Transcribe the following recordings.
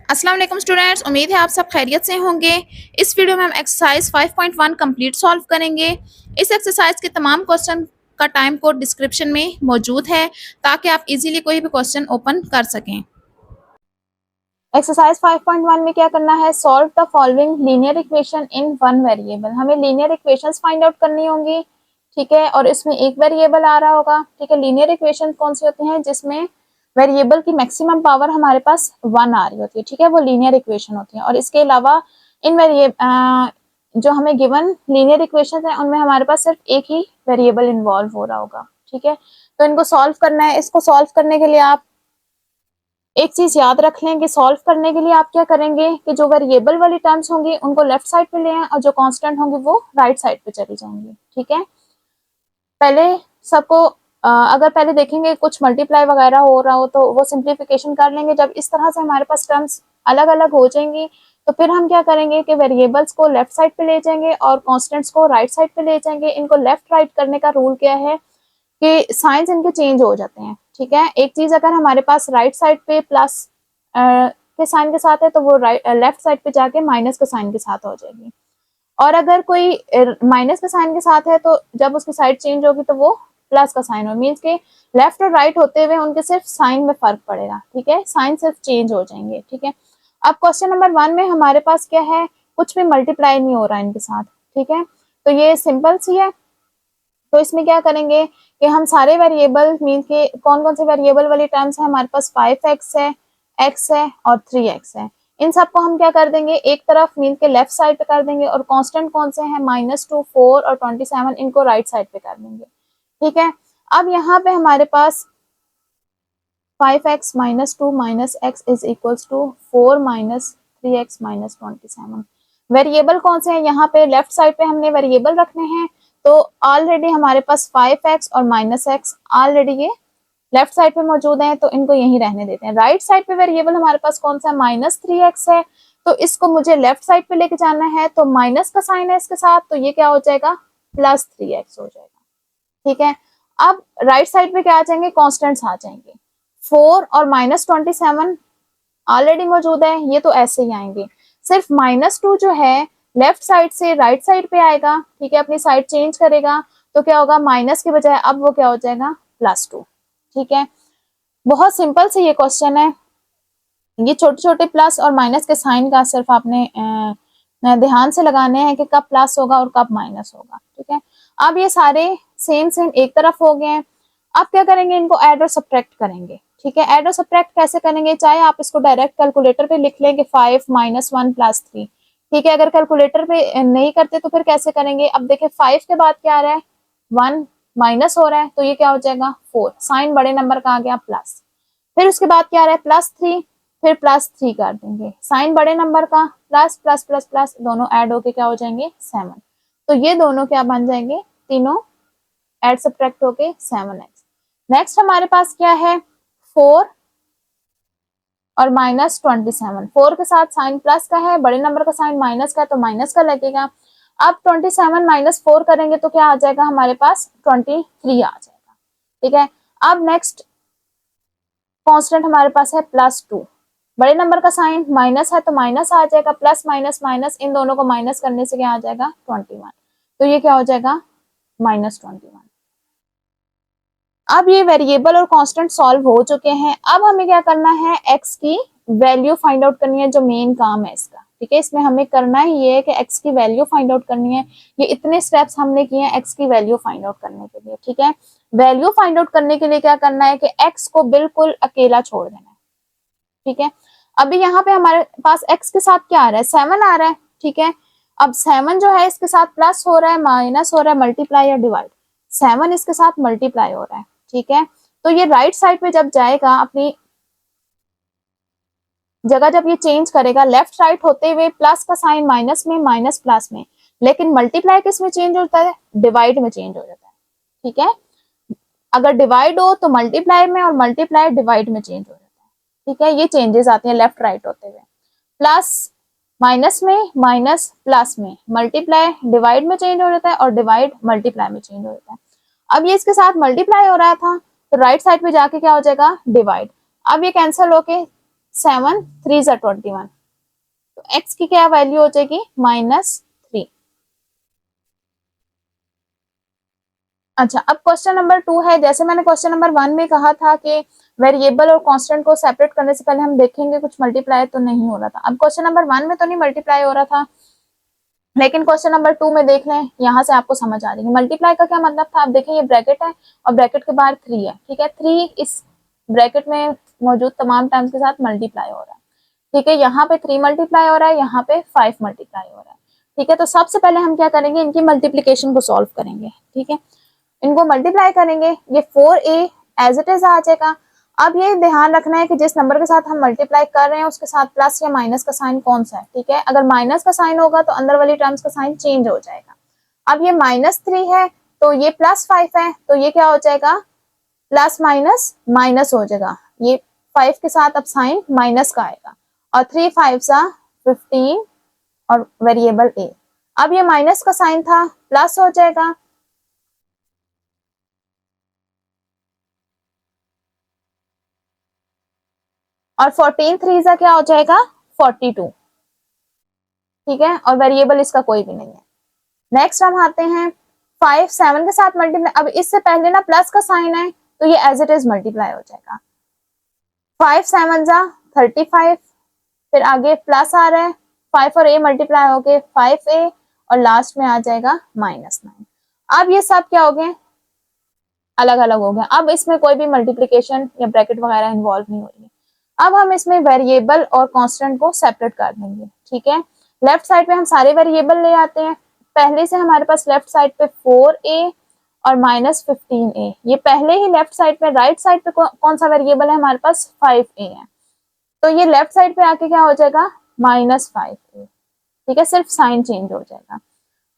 अस्सलाम वालेकुम स्टूडेंट्स, उम्मीद है आप सब खैरियत से होंगे। इस वीडियो में हम एक्सरसाइज 5.1 कंप्लीट सॉल्व करेंगे। इस एक्सरसाइज के तमाम क्वेश्चन का टाइम कोड डिस्क्रिप्शन में मौजूद है ताकि आप इजीली कोई भी क्वेश्चन ओपन कर सकें। एक्सरसाइज 5.1 में क्या करना है, solve the following linear equation in one variable. हमें लीनियर इक्वेशंस फाइंड आउट करनी होंगी, ठीक है, और इसमें एक वेरिएबल आ रहा होगा, ठीक है। लीनियर इक्वेशन कौन सी होती हैं जिसमें वेरिएबल की मैक्सिमम पावर हमारे पास 1 आ रही होती है, ठीक है, वो लीनियर इक्वेशन होती है। और इसके अलावा इन जो हमें गिवन लीनियर इक्वेशन है उनमें हमारे पास सिर्फ एक ही वेरिएबल इन्वॉल्व हो रहा होगा, ठीक है। तो इनको सॉल्व करना है। इसको सॉल्व करने के लिए आप एक चीज याद रख लें कि सॉल्व करने के लिए आप क्या करेंगे कि जो वेरिएबल वाली टर्म्स होंगी उनको लेफ्ट साइड पे ले आएं और जो कांस्टेंट होंगी वो राइट साइड पे चली जाएंगी, ठीक है। पहले सबको अगर पहले देखेंगे कुछ मल्टीप्लाई वगैरह हो रहा हो तो वो सिंप्लीफिकेशन कर लेंगे। जब इस तरह से हमारे पास टर्म्स अलग अलग हो जाएंगी तो फिर हम क्या करेंगे कि वेरिएबल्स को लेफ्ट साइड पे ले जाएंगे और कांस्टेंट्स को राइट साइड पे ले जाएंगे। इनको लेफ्ट राइट करने का रूल क्या है कि साइंस इनके चेंज हो जाते हैं, ठीक है। एक चीज अगर हमारे पास राइट साइड पे प्लस के साइन के साथ है तो वो लेफ्ट साइड पे जाके माइनस के साइन के साथ हो जाएगी। और अगर कोई माइनस के साइन के साथ है तो जब उसकी साइड चेंज होगी तो वो प्लस का साइन हो, मीन्स के लेफ्ट और राइट होते हुए उनके सिर्फ साइन में फर्क पड़ेगा, ठीक है, साइन सिर्फ चेंज हो जाएंगे, ठीक है। अब क्वेश्चन नंबर 1 में हमारे पास क्या है, कुछ भी मल्टीप्लाई नहीं हो रहा है इनके साथ, ठीक है, तो ये सिंपल सी है। तो इसमें क्या करेंगे कि हम सारे वेरिएबल मीन के कौन कौन से वेरिएबल वाली टर्म्स है हमारे पास 5x है, x है और 3x है। इन सबको हम क्या कर देंगे एक तरफ मीन के लेफ्ट साइड पे कर देंगे और कांस्टेंट कौन से हैं -2, 4 और 27 इनको राइट साइड पे कर देंगे, ठीक है। अब यहाँ पे हमारे पास 5x - 2 - x is equals to 4 - 3x - 27। Variable कौन से हैं, यहाँ पे लेफ्ट साइड पे हमने वेरिएबल रखने हैं तो ऑलरेडी हमारे पास 5x और -x ऑलरेडी ये लेफ्ट साइड पे मौजूद हैं तो इनको यहीं रहने देते हैं। राइट साइड पे वेरिएबल हमारे पास कौन सा -3x है तो इसको मुझे लेफ्ट साइड पे लेके जाना है तो माइनस का साइन है इसके साथ तो ये क्या हो जाएगा +3x हो जाएगा, ठीक है। अब राइट साइड पे क्या आ जाएंगे, कॉन्स्टेंट्स आ जाएंगे। 4 और -27 ऑलरेडी मौजूद है, ये तो ऐसे ही आएंगे। सिर्फ -2 जो है लेफ्ट साइड से राइट साइड पे आएगा, ठीक है, अपनी साइड चेंज करेगा तो क्या होगा, माइनस के बजाय अब वो क्या हो जाएगा +2, ठीक है। बहुत सिंपल से ये क्वेश्चन है। ये छोटे छोटे प्लस और माइनस के साइन का सिर्फ आपने ध्यान से लगाने हैं कि कब प्लस होगा और कब माइनस होगा, ठीक है। अब ये सारे सेम सेम एक तरफ हो गए हैं। अब क्या करेंगे, इनको ऐड और सब्ट्रैक्ट करेंगे, ठीक है। ऐड और सब्ट्रैक्ट कैसे करेंगे, चाहे आप इसको डायरेक्ट कैलकुलेटर पे लिख लें कि 5 - 1 + 3, ठीक है। अगर कैलकुलेटर पे नहीं करते तो फिर कैसे करेंगे, अब देखिए 5 के बाद क्या आ रहा है 1 माइनस हो रहा है तो ये क्या हो जाएगा 4, साइन बड़े नंबर का आ गया प्लस। फिर उसके बाद क्या आ रहा है +3, फिर +3 कर देंगे, साइन बड़े नंबर का प्लस प्लस प्लस प्लस दोनों ऐड होके क्या हो जाएंगे 7। तो ये दोनों क्या बन जाएंगे, तीनों ऐड सब्ट्रैक्ट होके 7x। नेक्स्ट हमारे पास क्या है 4 और -27। 4 के साथ साइन प्लस का है, बड़े नंबर का साइन माइनस का है तो माइनस का लगेगा। अब 27 - 4 करेंगे तो क्या आ जाएगा हमारे पास 23 आ जाएगा, ठीक है। अब नेक्स्ट कांस्टेंट हमारे पास है +2, बड़े नंबर का साइन माइनस है तो माइनस आ जाएगा, प्लस माइनस माइनस इन दोनों को माइनस करने से क्या आ जाएगा 21, तो ये क्या हो जाएगा -21। अब ये वेरिएबल और कांस्टेंट सॉल्व हो चुके हैं। अब हमें क्या करना है, x की वैल्यू फाइंड आउट करनी है, जो मेन काम है इसका, ठीक है। इसमें हमें करना ही ये है कि x की वैल्यू फाइंड आउट करनी है। ये इतने स्टेप्स हमने किए हैं x की वैल्यू फाइंड आउट करने के लिए, ठीक है। वैल्यू फाइंड आउट करने के लिए क्या करना है कि x को बिल्कुल अकेला छोड़ देना है, ठीक है। अभी यहाँ पे हमारे पास x के साथ क्या आ रहा है 7 आ रहा है, ठीक है। अब 7 जो है इसके साथ प्लस हो रहा है, माइनस हो रहा है, मल्टीप्लाई या डिवाइड, 7 इसके साथ मल्टीप्लाई हो रहा है, ठीक है। तो ये राइट साइड पे जब जाएगा अपनी जगह, जब ये चेंज करेगा लेफ्ट राइट होते हुए प्लस का साइन माइनस में, माइनस प्लस में, लेकिन मल्टीप्लाई किस में चेंज होता है, डिवाइड में चेंज हो जाता है, ठीक है। अगर डिवाइड हो तो मल्टीप्लाई में और मल्टीप्लाई डिवाइड में चेंज हो जाता है, ठीक है। ये चेंजेस आते हैं लेफ्ट राइट होते हुए, प्लस माइनस में, माइनस प्लस में, मल्टीप्लाई डिवाइड में चेंज हो जाता है और डिवाइड मल्टीप्लाई में चेंज हो जाता है। अब ये इसके साथ मल्टीप्लाई हो रहा था तो राइट साइड पे जाके क्या हो जाएगा डिवाइड। अब ये कैंसिल होके 7 3 ज़ा 21, तो x की क्या वैल्यू हो जाएगी -3। अच्छा, अब क्वेश्चन नंबर 2 है। जैसे मैंने क्वेश्चन नंबर 1 में कहा था कि वेरिएबल और कांस्टेंट को सेपरेट करने से पहले हम देखेंगे कुछ मल्टीप्लाई तो नहीं हो रहा था। अब क्वेश्चन नंबर 1 में तो नहीं मल्टीप्लाई हो रहा था, लेकिन क्वेश्चन नंबर 2 में देख लें, यहाँ से आपको समझ आ जाएगी। मल्टीप्लाई का क्या मतलब था, आप देखें ये ब्रैकेट है और ब्रैकेट के बाहर 3 है, ठीक है। 3 इस ब्रैकेट में मौजूद तमाम टर्म्स के साथ मल्टीप्लाई हो रहा है, ठीक है। यहाँ पे 3 मल्टीप्लाई हो रहा है, यहाँ पे 5 मल्टीप्लाई हो रहा है, ठीक है। तो सबसे पहले हम क्या करेंगे, इनकी मल्टीप्लीकेशन को सॉल्व करेंगे, ठीक है। इनको मल्टीप्लाई करेंगे, ये 4a एज इट इज आ जाएगा। अब ये ध्यान रखना है कि जिस नंबर के साथ हम मल्टीप्लाई कर रहे हैं उसके साथ प्लस या माइनस का साइन कौन सा है, ठीक है। अगर माइनस का साइन होगा तो अंदर वाली टर्म्स का साइन चेंज हो जाएगा। अब ये -3 है तो ये +5 है, तो ये क्या हो जाएगा, प्लस माइनस माइनस हो जाएगा। ये 5 के साथ अब साइन माइनस का आएगा, और 3 5 सा 15 और वेरिएबल a। अब ये माइनस का साइन था, प्लस हो जाएगा, और 14 3 सा क्या हो जाएगा 42, ठीक है। और वेरिएबल इसका कोई भी नहीं है। नेक्स्ट हम आते हैं 5 7 के साथ मल्टीप्लाई। अब इससे पहले ना प्लस का साइन है तो ये एज इट इज मल्टीप्लाई हो जाएगा। 5 7 जा 35, फिर आगे प्लस आ रहा है, 5 और a मल्टीप्लाई हो गए 5a, और लास्ट में आ जाएगा -9। अब ये सब क्या हो गए, अलग अलग हो गया। अब इसमें कोई भी मल्टीप्लीकेशन या ब्रैकेट वगैरह इन्वॉल्व नहीं हो रही है। अब हम इसमें वेरिएबल और कांस्टेंट को सेपरेट कर देंगे, ठीक है। लेफ्ट साइड पे हम सारे वेरिएबल ले आते हैं। पहले से हमारे पास लेफ्ट साइड पे 4a और -15a, ये पहले ही लेफ्ट साइड पे। राइट साइड पे कौन सा वेरिएबल है हमारे पास 5a है, तो ये लेफ्ट साइड पे आके क्या हो जाएगा -5a, ठीक है। सिर्फ साइन चेंज हो जाएगा।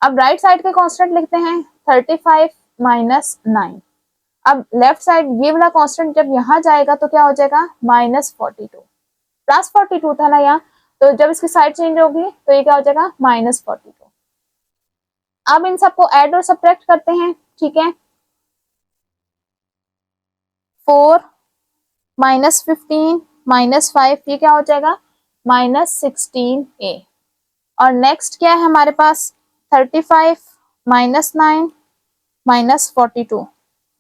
अब राइट साइड के कांस्टेंट लिखते हैं 35 -9। अब लेफ्ट साइड ये वाला कांस्टेंट जब यहाँ जाएगा तो क्या हो जाएगा -42, +42 था ना यहाँ, तो जब इसकी साइड चेंज होगी तो ये क्या हो जाएगा -42। अब इन सबको ऐड और सब्ट्रैक्ट करते हैं, ठीक है। 4 -15 -5, ये क्या हो जाएगा -16a। और नेक्स्ट क्या है हमारे पास 35 -9 -42,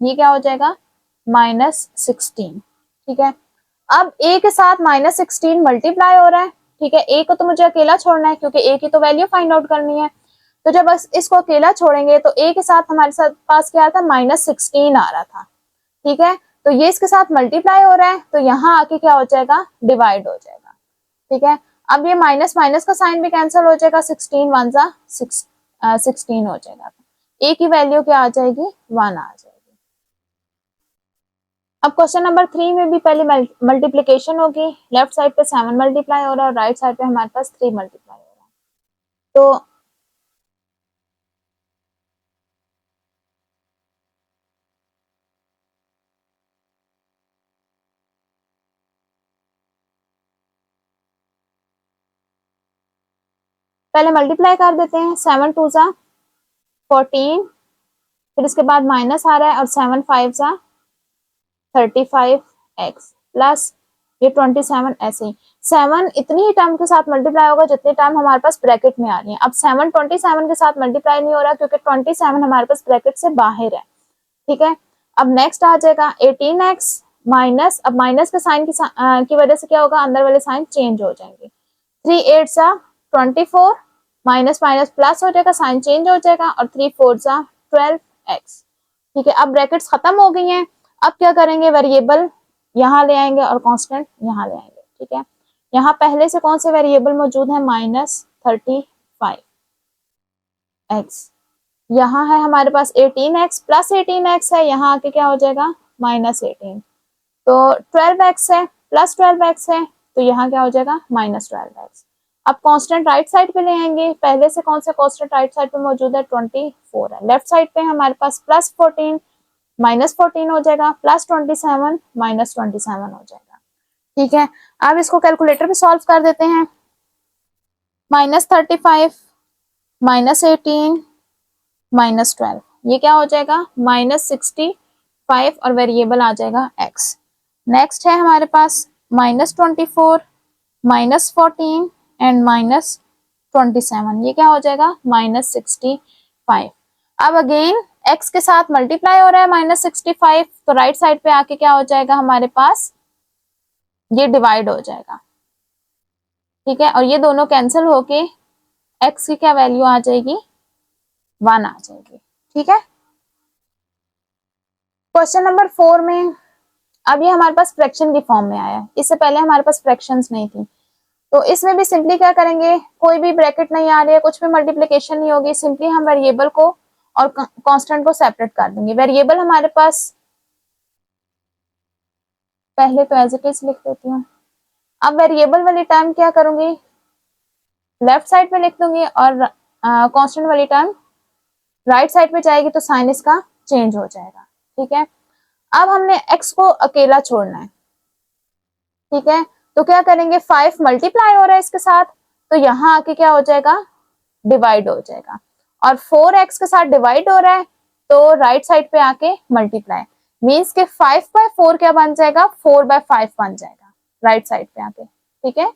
ये क्या हो जाएगा -16, ठीक है। अब a के साथ -16 मल्टीप्लाई हो रहा है, ठीक है। a को तो मुझे अकेला छोड़ना है क्योंकि a की तो वैल्यू फाइंड आउट करनी है। तो जब बस इसको अकेला छोड़ेंगे तो a के साथ हमारे साथ पास क्या था -16 आ रहा था, ठीक है। तो ये इसके साथ मल्टीप्लाई हो रहा है तो यहाँ आके क्या हो जाएगा डिवाइड हो जाएगा, ठीक है। अब ये माइनस माइनस का साइन भी कैंसिल हो जाएगा, 16 1 जा 16 हो जाएगा। a की वैल्यू क्या आ जाएगी 1 आ जाएगी। अब क्वेश्चन नंबर 3 में भी पहले मल्टीप्लीकेशन होगी। लेफ्ट साइड पे 7 मल्टीप्लाई हो रहा है और राइट साइड पे हमारे पास 3 मल्टीप्लाई हो रहा है। तो पहले मल्टीप्लाई कर देते हैं, 7 2 जा 14, फिर इसके बाद माइनस आ रहा है और 7 5 जा 35x प्लस ये 27, ऐसे ही 7 इतनी ही टर्म के साथ मल्टीप्लाई होगा जितनी टर्म हमारे पास ब्रैकेट में आ रही है। अब 7 27 के साथ मल्टीप्लाई नहीं हो रहा क्योंकि 27 हमारे पास ब्रैकेट से बाहर है, ठीक है। अब नेक्स्ट आ जाएगा 18x माइनस, अब माइनस के साइन की वजह से क्या होगा अंदर वाले साइन चेंज हो जाएंगे। 3 8 सा 24, माइनस माइनस प्लस हो जाएगा, साइन चेंज हो जाएगा, और 3 4 सा 12x, ठीक है। अब ब्रैकेट्स खत्म हो गई हैं। अब क्या करेंगे, वेरिएबल यहाँ ले आएंगे और कांस्टेंट यहाँ ले आएंगे, ठीक है। यहाँ पहले से कौन से वेरिएबल मौजूद है -35x, यहाँ है हमारे पास 18x प्लस 18x है, यहाँ आके क्या हो जाएगा -18, तो 12x है प्लस 12x है, तो यहाँ क्या हो जाएगा -12x। अब कांस्टेंट राइट साइड पे ले आएंगे। पहले से कौन सा कांस्टेंट राइट साइड पे मौजूद है 24 है। लेफ्ट साइड पे हमारे पास +14 -14 हो जाएगा, +27 -27 हो जाएगा, ठीक है। अब इसको कैलकुलेटर पे सॉल्व कर देते हैं। -35 -18 -12, ये क्या हो जाएगा -65 और वेरिएबल आ जाएगा x। नेक्स्ट है हमारे पास -24 -14 एंड -27, ये क्या हो जाएगा -65। अब अगेन x के साथ मल्टीप्लाई हो रहा है -65, तो राइट साइड पे आके क्या हो जाएगा हमारे पास, ये डिवाइड हो जाएगा, ठीक है, और ये दोनों कैंसिल होके x की क्या वैल्यू आ जाएगी, 1 आ जाएगी, ठीक है। क्वेश्चन नंबर 4 में अब ये हमारे पास फ्रैक्शन की फॉर्म में आया है, इससे पहले हमारे पास फ्रैक्शंस नहीं थी, तो इसमें भी सिंपली क्या करेंगे, कोई भी ब्रैकेट नहीं आ रही है, कुछ भी मल्टीप्लिकेशन नहीं होगी, सिंपली हम वेरिएबल को और कांस्टेंट को सेपरेट कर देंगे। वेरिएबल हमारे पास, पहले तो एज इट इज लिख देती हूँ। अब वेरिएबल वाली टर्म क्या करूंगी, लेफ्ट साइड पे लिख दूंगी, और कांस्टेंट वाली टर्म राइट साइड पे जाएगी, तो साइन इसका चेंज हो जाएगा, ठीक है। अब हमने x को अकेला छोड़ना है, ठीक है, तो क्या करेंगे, 5 मल्टीप्लाई हो रहा है इसके साथ, तो यहाँ आके क्या हो जाएगा, डिवाइड हो जाएगा, और 4x के साथ डिवाइड हो रहा है, तो राइट साइड पे आके मल्टीप्लाई, मीन्स के 5/4 क्या बन जाएगा, 4/5 बन जाएगा राइट साइड पे आके, ठीक है।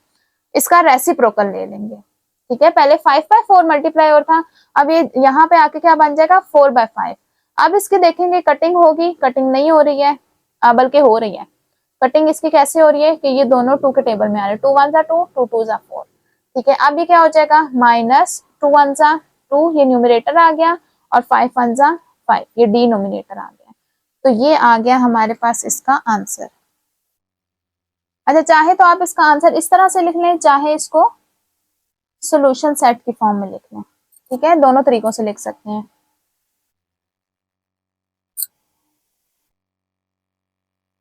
इसका रेसिप्रोकल ले लेंगे, ठीक है, पहले 5/4 मल्टीप्लाई और था, अब ये यहाँ पे आके क्या बन जाएगा 4/5। अब इसकी देखेंगे कटिंग होगी, कटिंग नहीं हो रही है, बल्कि हो रही है। कटिंग इसकी कैसे हो रही है कि ये दोनों 2 के टेबल में आ रहे हैं, 2 1 जा 2, 2 2 जा 4, ठीक है। अब ये क्या हो जाएगा, -2 1 जा 2, ये न्यूमरेटर आ गया, और 5 1 जा 5, ये डिनोमिनेटर आ गया, तो ये आ गया हमारे पास इसका आंसर। अच्छा, चाहे तो आप इसका आंसर इस तरह से लिख लें, चाहे इसको सॉल्यूशन सेट की फॉर्म में लिख लें, ठीक है, दोनों तरीकों से लिख सकते हैं।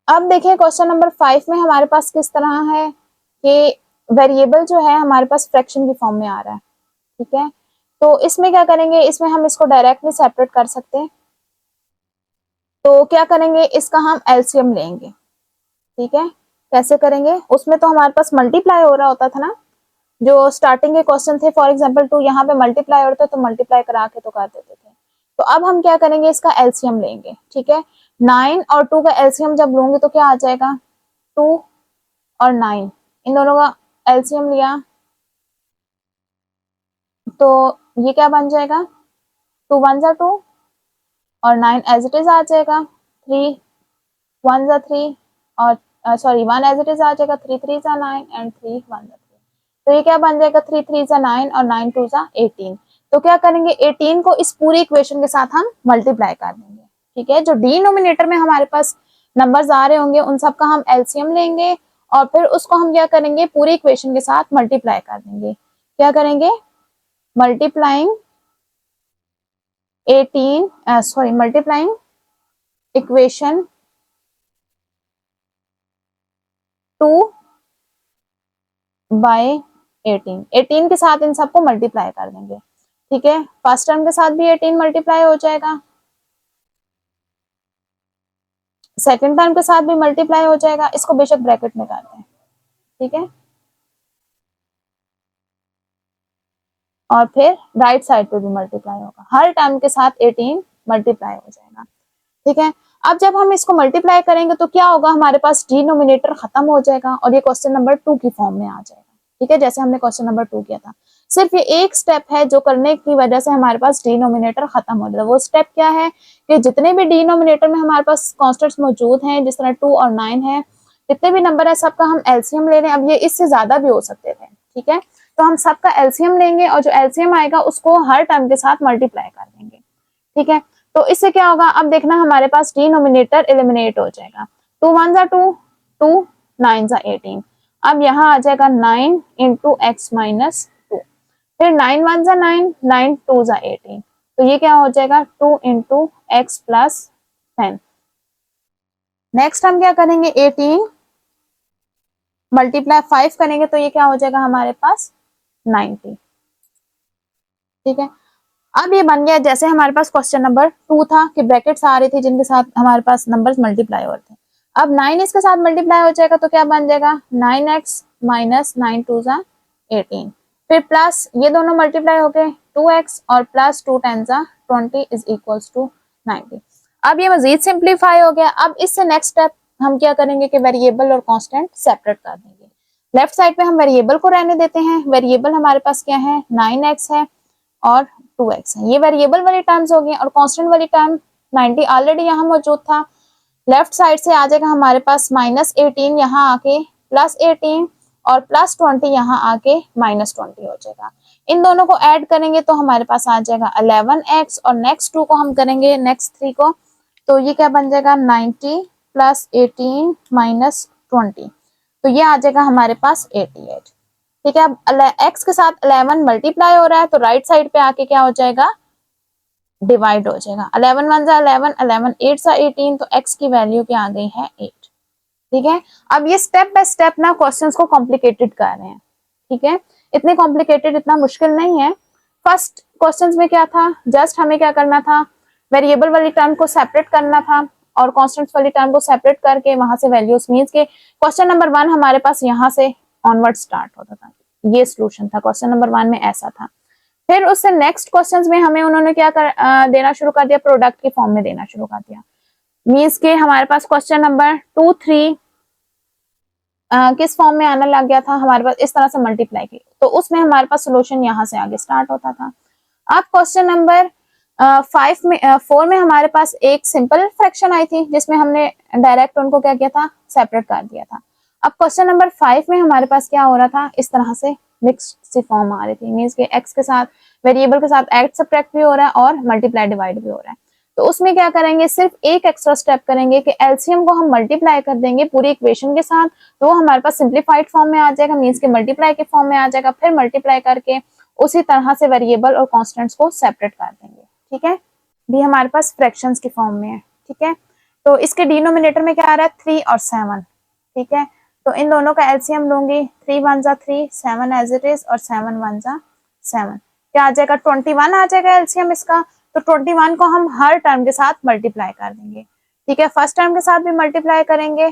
अब देखिए क्वेश्चन नंबर 5 में हमारे पास किस तरह है कि वेरिएबल जो है हमारे पास फ्रैक्शन की फॉर्म में आ रहा है, ठीक है, तो इसमें क्या करेंगे, इसमें हम इसको डायरेक्टली सेपरेट कर सकते हैं, तो क्या करेंगे, इसका हम एलसीएम लेंगे, ठीक है। कैसे करेंगे, उसमें तो हमारे पास मल्टीप्लाई हो रहा होता था ना, जो स्टार्टिंग के क्वेश्चन थे, फॉर एग्जांपल 2 यहाँ पे मल्टीप्लाई होता है, तो मल्टीप्लाई करा के तो कर देते थे, तो अब हम क्या करेंगे, इसका एलसीएम लेंगे, ठीक है। 9 और 2 का एलसीएम जब लूंगी तो क्या आ जाएगा, 2 और 9, इन दोनों का एलसीएम लिया तो ये क्या बन जाएगा, 2 1 जा 2, और 9 एज इट इज आ जाएगा, 3 1 जा 3, और सॉरी 1 एज इट इज आ जाएगा, 3 3 जा 9, एंड 3 1 जा 3, तो ये क्या बन जाएगा, 3 3 जा 9, और 9 2 जा 18, तो क्या करेंगे, 18 को इस पूरी इक्वेशन के साथ हम मल्टीप्लाई कर देंगे, ठीक है। जो डिनोमिनेटर में हमारे पास नंबर्स आ रहे होंगे उन सब का हम एलसीएम लेंगे, और फिर उसको हम क्या करेंगे, पूरी इक्वेशन के साथ मल्टीप्लाई कर देंगे, क्या करेंगे, मल्टीप्लाइंग इक्वेशन 2 बाय 18 के साथ इन सबको मल्टीप्लाई कर देंगे, ठीक है। फर्स्ट टर्म के साथ भी 18 मल्टीप्लाई हो जाएगा, सेकंड टर्म के साथ भी मल्टीप्लाई हो जाएगा, इसको बेशक ब्रैकेट में करते हैं, ठीक है, और फिर राइट साइड पे भी मल्टीप्लाई होगा, हर टर्म के साथ 18 मल्टीप्लाई हो जाएगा, ठीक है। अब जब हम इसको मल्टीप्लाई करेंगे तो क्या होगा, हमारे पास डिनोमिनेटर खत्म हो जाएगा, और ये क्वेश्चन नंबर 2 की फॉर्म में आ जाएगा, ठीक है, जैसे हमने क्वेश्चन नंबर 2 किया था। सिर्फ ये एक स्टेप है जो करने की वजह से हमारे पास डिनोमिनेटर खत्म हो जाता है। वो स्टेप क्या है कि जितने भी डिनोमिनेटर में हमारे पास कॉन्स्टेंट्स मौजूद हैं, जिस तरह 2 और 9 है, जितने भी नंबर है सबका हम एलसीएम ले रहे हैं। अब ये इससे ज्यादा भी हो सकते थे, ठीक है, तो हम सबका एलसीएम लेंगे, और जो एलसीएम आएगा उसको हर टर्म के साथ मल्टीप्लाई कर देंगे, ठीक है। तो इससे क्या होगा, अब देखना हमारे पास डिनोमिनेटर एलिमिनेट हो जाएगा, 2 1 जा 2, 2 9 जा 18, अब यहाँ आ जाएगा 9 इंटू एक्स माइनस 2, फिर 9 1 जा 9, 9 2 जा 18, तो ये क्या हो जाएगा 2 इंटू एक्स प्लस 10। नेक्स्ट हम क्या करेंगे, 18 मल्टीप्लाई 5 करेंगे, तो ये क्या हो जाएगा हमारे पास 90, ठीक है। अब ये बन गया जैसे हमारे पास क्वेश्चन नंबर 2 था कि ब्रैकेट्स आ रही थी जिनके साथ हमारे पास नंबर्स मल्टीप्लाई हो रहे थे। अब 9 इसके साथ मल्टीप्लाई हो जाएगा, तो क्या बन जाएगा 9x माइनस 9 2 जा 18, फिर प्लस ये दोनों मल्टीप्लाई हो गए 2x, और प्लस 2 10 जा 20 इज इक्वल्स टू 90। अब ये मजीद सिंप्लीफाई हो गया। अब इससे नेक्स्ट स्टेप हम क्या करेंगे कि वेरिएबल और कांस्टेंट सेपरेट कर देंगे। लेफ्ट साइड पे हम वेरिएबल को रहने देते हैं। वेरिएबल हमारे पास क्या है, 9x है और 2x है। ये वेरिएबल वाली टर्म्स हो गई और कांस्टेंट वाली टर्म 90 ऑलरेडी यहाँ मौजूद था। लेफ्ट साइड से आ जाएगा हमारे पास -18 यहाँ आके +18 और +20 यहाँ आके -20 हो जाएगा। इन दोनों को ऐड करेंगे तो हमारे पास आ जाएगा 11x और नेक्स्ट 2 को हम करेंगे नेक्स्ट 3 को, तो ये क्या बन जाएगा 90 + 18 -20, तो ये आ जाएगा हमारे पास 88। ठीक है, अब x के साथ 11 मल्टीप्लाई हो रहा है तो राइट साइड पे आके क्या हो जाएगा, डिवाइड हो जाएगा। 11 1 जा 11, 11 8 सा 18, तो x की वैल्यू क्या आ गई है 8। ठीक है, अब ये स्टेप बाय स्टेप ना क्वेश्चंस को कॉम्प्लिकेटेड कर रहे हैं। ठीक है, इतने कॉम्प्लिकेटेड, इतना मुश्किल नहीं है। फर्स्ट क्वेश्चंस में क्या था, जस्ट हमें क्या करना था, वेरिएबल वाली टर्म को सेपरेट करना था और कॉन्स्टेंट्स वाली टर्म को सेपरेट करके वहां से वैल्यूज मींस के क्वेश्चन नंबर 1 हमारे पास यहाँ से ऑनवर्ड स्टार्ट होता था। ये सोल्यूशन था क्वेश्चन नंबर 1 में, ऐसा था। फिर उससे नेक्स्ट क्वेश्चंस में हमें उन्होंने क्या देना शुरू कर दिया, प्रोडक्ट के फॉर्म में देना शुरू कर दिया। मींस के हमारे पास क्वेश्चन नंबर 2 3 किस फॉर्म में आना लग गया था, हमारे पास इस तरह से मल्टीप्लाई की, तो उसमें हमारे पास सोल्यूशन यहाँ से आगे स्टार्ट होता था। अब क्वेश्चन नंबर 4 में हमारे पास एक सिंपल फ्रैक्शन आई थी जिसमें हमने डायरेक्ट उनको क्या किया था, सेपरेट कर दिया था। अब क्वेश्चन नंबर 5 में हमारे पास क्या हो रहा था, इस तरह से मिक्स सी फॉर्म आ रही थी, मींस के एक्स के साथ वेरिएबल के साथ ऐड सब्ट्रैक्ट भी हो रहा है और मल्टीप्लाई डिवाइड भी हो रहा है। तो उसमें क्या करेंगे, सिर्फ एक एक्स्ट्रा स्टेप करेंगे कि एलसीएम को हम मल्टीप्लाई कर देंगे पूरी इक्वेशन के साथ, तो वो हमारे पास सिंप्लीफाइड फॉर्म में आ जाएगा, मींस के मल्टीप्लाई के फॉर्म में आ जाएगा। फिर मल्टीप्लाई करके उसी तरह से वेरिएबल और कांस्टेंट्स को सेपरेट कर देंगे। ठीक है, भी हमारे पास फ्रैक्शंस के फॉर्म में है। ठीक है, तो इसके डिनोमिनेटर में क्या आ रहा है, 3 और 7। ठीक है, तो इन दोनों का एलसीएम लूंगी, 3 1 जा 3, 7 एज इट इज और 7 1 जा 7, क्या आ जाएगा 21 आ जाएगा एलसीएम इसका। तो 21 को हम हर टर्म के साथ मल्टीप्लाई कर देंगे। ठीक है, फर्स्ट टर्म के साथ भी मल्टीप्लाई करेंगे,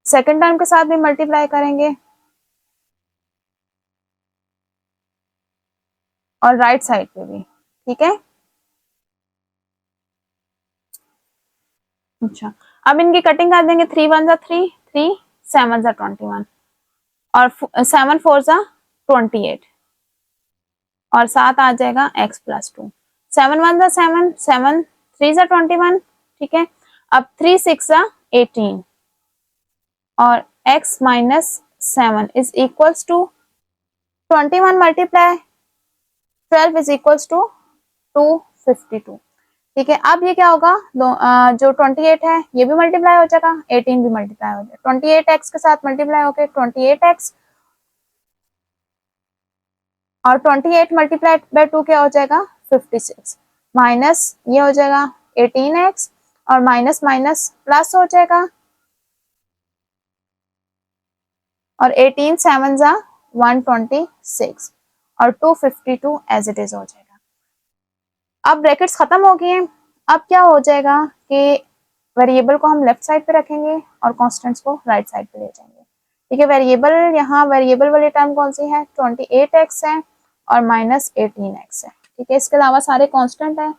सेकंड टर्म के साथ भी मल्टीप्लाई करेंगे और राइट साइड पे भी। ठीक है, अच्छा, अब इनकी कटिंग कर देंगे, 3 1 जा 3, 3 7 जा 21 और 7 4 जा 28 और 7 आ जाएगा x + 2, 7 1 जा 7, 7 3 जा 21। ठीक है, अब 3 6 जा 18 और x - 7 is equals to 21 multiply 12 is equals to 252। ठीक है, अब ये क्या होगा, जो 28 है ये भी मल्टीप्लाई हो जाएगा, 18 भी मल्टीप्लाई हो जाएगा, 28x के साथ मल्टीप्लाई होके 28x और 28 मल्टीप्लाई बाय 2 क्या हो जाएगा 56, माइनस ये हो जाएगा 18x और माइनस माइनस प्लस हो जाएगा और 18 7 जा 126 और 252 एज इट इज हो जाएगा। अब ब्रैकेट्स खत्म हो गए हैं। अब क्या हो जाएगा कि वेरिएबल को हम लेफ्ट साइड पे रखेंगे और कांस्टेंट्स को राइट साइड पे ले जाएंगे। ठीक है, वेरिएबल यहाँ वेरिएबल वाली टर्म कौन सी है, 28x है और -18x है। ठीक है, इसके अलावा सारे कांस्टेंट हैं,